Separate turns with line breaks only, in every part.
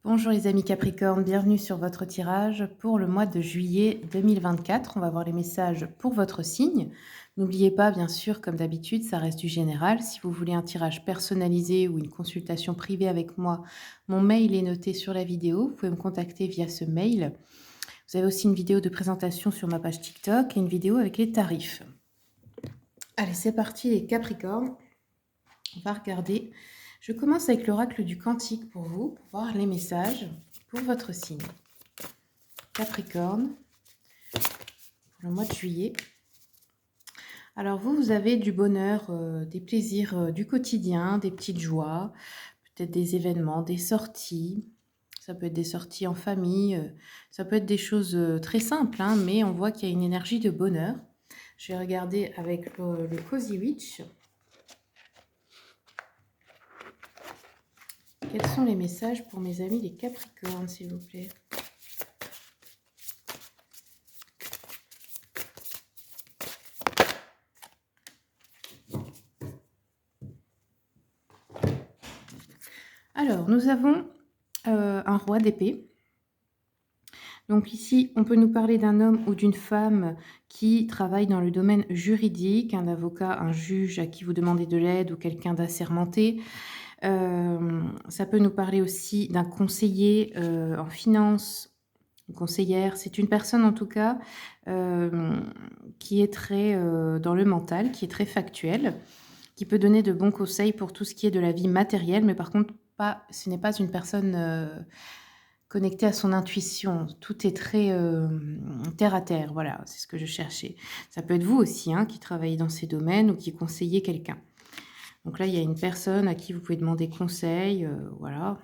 Bonjour les amis Capricorne, bienvenue sur votre tirage pour le mois de juillet 2024. On va voir les messages pour votre signe. N'oubliez pas, bien sûr, comme d'habitude, ça reste du général. Si vous voulez un tirage personnalisé ou une consultation privée avec moi, mon mail est noté sur la vidéo. Vous pouvez me contacter via ce mail. Vous avez aussi une vidéo de présentation sur ma page TikTok et une vidéo avec les tarifs. Allez, c'est parti les Capricornes. On va regarder. Je commence avec l'oracle du Cantique pour vous, pour voir les messages pour votre signe. Capricorne, pour le mois de juillet. Alors vous avez du bonheur, des plaisirs du quotidien, des petites joies, peut-être des événements, des sorties. Ça peut être des sorties en famille, ça peut être des choses très simples, hein, mais on voit qu'il y a une énergie de bonheur. Je vais regarder avec le Cozy Witch. Quels sont les messages pour mes amis les Capricornes, s'il vous plaît? Alors, nous avons un roi d'épée. Donc ici, on peut nous parler d'un homme ou d'une femme qui travaille dans le domaine juridique, un avocat, un juge à qui vous demandez de l'aide ou quelqu'un d'assermenté. Ça peut nous parler aussi d'un conseiller en finance, une conseillère. C'est une personne en tout cas qui est très dans le mental, qui est très factuelle, qui peut donner de bons conseils pour tout ce qui est de la vie matérielle, mais par contre, ce n'est pas une personne connectée à son intuition. Tout est très terre à terre, voilà, c'est ce que je cherchais. Ça peut être vous aussi, hein, qui travaillez dans ces domaines ou qui conseillez quelqu'un. Donc là, il y a une personne à qui vous pouvez demander conseil, voilà.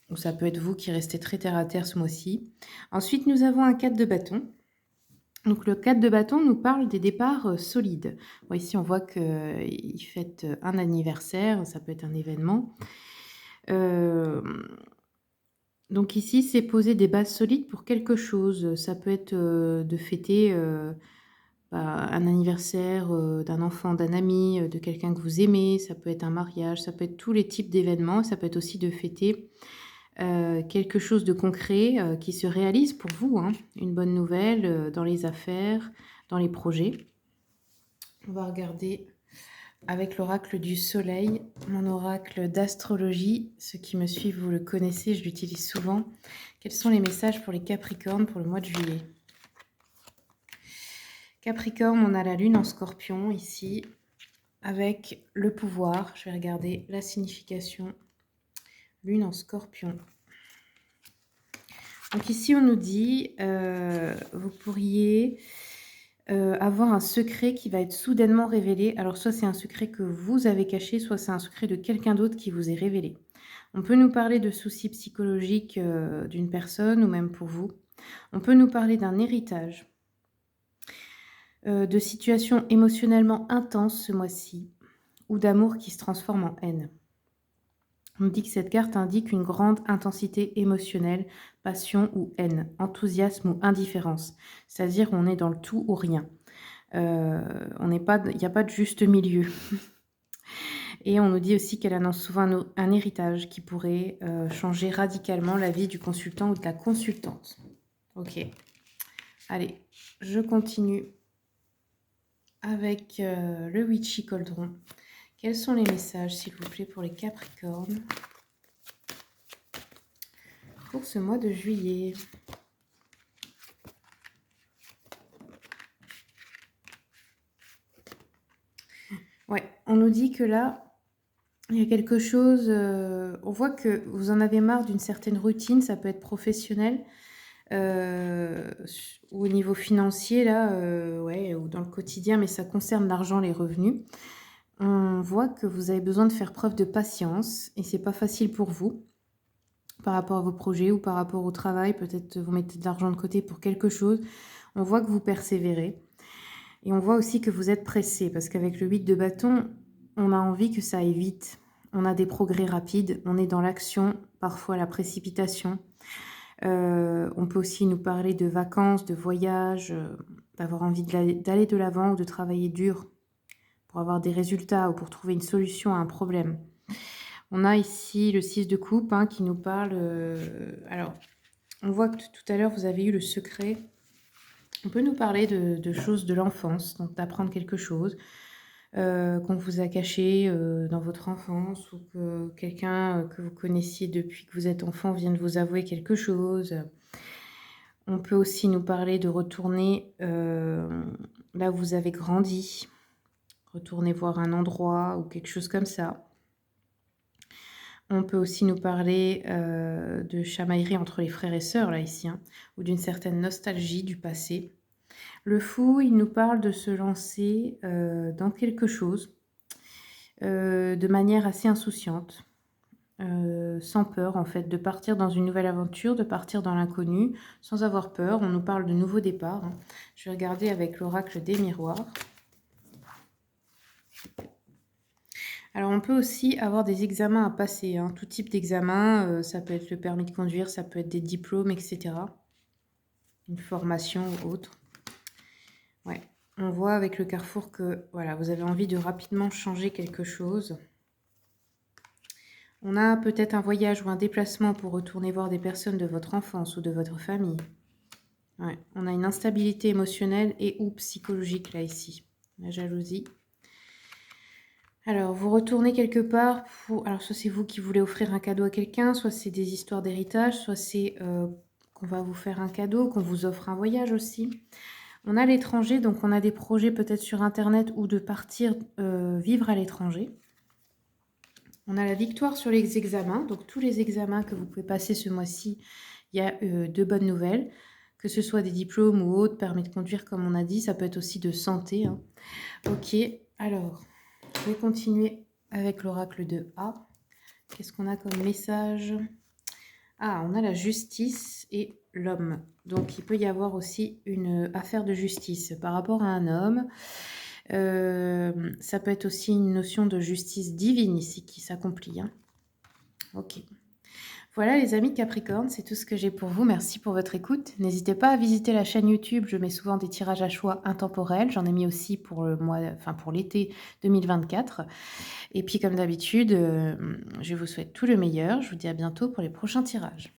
Ou ça peut être vous qui restez très terre à terre ce mois-ci. Ensuite, nous avons un 4 de bâton. Donc le 4 de bâton nous parle des départs solides. Bon, ici, on voit qu'il fête un anniversaire, ça peut être un événement. Donc ici, c'est poser des bases solides pour quelque chose. Ça peut être de fêter un anniversaire d'un enfant, d'un ami, de quelqu'un que vous aimez. Ça peut être un mariage, ça peut être tous les types d'événements. Ça peut être aussi de fêter quelque chose de concret qui se réalise pour vous, hein. Une bonne nouvelle dans les affaires, dans les projets. On va regarder avec l'oracle du soleil, mon oracle d'astrologie. Ceux qui me suivent, vous le connaissez, je l'utilise souvent. Quels sont les messages pour les Capricornes pour le mois de juillet? Capricorne, on a la lune en scorpion ici, avec le pouvoir. Je vais regarder la signification. Lune en scorpion. Donc ici, on nous dit, vous pourriez avoir un secret qui va être soudainement révélé. Alors, soit c'est un secret que vous avez caché, soit c'est un secret de quelqu'un d'autre qui vous est révélé. On peut nous parler de soucis psychologiques d'une personne ou même pour vous. On peut nous parler d'un héritage, de situations émotionnellement intenses ce mois-ci ou d'amour qui se transforme en haine. On dit que cette carte indique une grande intensité émotionnelle, passion ou haine, enthousiasme ou indifférence. C'est-à-dire qu'on est dans le tout ou rien. Il n'y a pas de juste milieu. Et on nous dit aussi qu'elle annonce souvent un héritage qui pourrait changer radicalement la vie du consultant ou de la consultante. Ok. Allez, je continue avec le Witchy Cauldron. Quels sont les messages, s'il vous plaît, pour les Capricornes pour ce mois de juillet? Ouais, on nous dit que là, il y a quelque chose, on voit que vous en avez marre d'une certaine routine, ça peut être professionnel ou au niveau financier, là, ouais, ou dans le quotidien, mais ça concerne l'argent, les revenus. On voit que vous avez besoin de faire preuve de patience et c'est pas facile pour vous par rapport à vos projets ou par rapport au travail. Peut-être vous mettez de l'argent de côté pour quelque chose. On voit que vous persévérez. Et on voit aussi que vous êtes pressé parce qu'avec le 8 de bâton, on a envie que ça aille vite. On a des progrès rapides, on est dans l'action, parfois la précipitation. On peut aussi nous parler de vacances, de voyages, d'avoir envie d'aller de l'avant ou de travailler dur pour avoir des résultats ou pour trouver une solution à un problème. On a ici le 6 de coupe, hein, qui nous parle, alors, on voit que tout à l'heure, vous avez eu le secret. On peut nous parler de choses de l'enfance, donc d'apprendre quelque chose, qu'on vous a caché, dans votre enfance ou que quelqu'un, que vous connaissiez depuis que vous êtes enfant vient de vous avouer quelque chose. On peut aussi nous parler de retourner, là où vous avez grandi, retourner voir un endroit ou quelque chose comme ça. On peut aussi nous parler, de chamaillerie entre les frères et sœurs, là, ici, hein, ou d'une certaine nostalgie du passé. Le fou, il nous parle de se lancer, dans quelque chose, de manière assez insouciante, sans peur, en fait, de partir dans une nouvelle aventure, de partir dans l'inconnu, sans avoir peur. On nous parle de nouveaux départs, hein. Je vais regarder avec l'oracle des miroirs. Alors, on peut aussi avoir des examens à passer, hein, tout type d'examen, ça peut être le permis de conduire, ça peut être des diplômes, et cetera. Une formation ou autre. Ouais, on voit avec le carrefour que, voilà, vous avez envie de rapidement changer quelque chose. On a peut-être un voyage ou un déplacement pour retourner voir des personnes de votre enfance ou de votre famille. Ouais, on a une instabilité émotionnelle et ou psychologique, là, ici. La jalousie. Alors, vous retournez quelque part pour... Alors, soit c'est vous qui voulez offrir un cadeau à quelqu'un, soit c'est des histoires d'héritage, soit c'est qu'on va vous faire un cadeau, qu'on vous offre un voyage aussi. On a l'étranger, donc on a des projets peut-être sur Internet ou de partir vivre à l'étranger. On a la victoire sur les examens, donc tous les examens que vous pouvez passer ce mois-ci, il y a de bonnes nouvelles, que ce soit des diplômes ou autres, permis de conduire comme on a dit, ça peut être aussi de santé, hein. Ok, alors... Je vais continuer avec l'oracle de A. Qu'est-ce qu'on a comme message? Ah, on a la justice et l'homme. Donc, il peut y avoir aussi une affaire de justice par rapport à un homme. Ça peut être aussi une notion de justice divine ici qui s'accomplit, hein. Ok. Voilà les amis Capricorne, c'est tout ce que j'ai pour vous. Merci pour votre écoute. N'hésitez pas à visiter la chaîne YouTube. Je mets souvent des tirages à choix intemporels. J'en ai mis aussi pour le mois, enfin pour l'été 2024. Et puis comme d'habitude, je vous souhaite tout le meilleur. Je vous dis à bientôt pour les prochains tirages.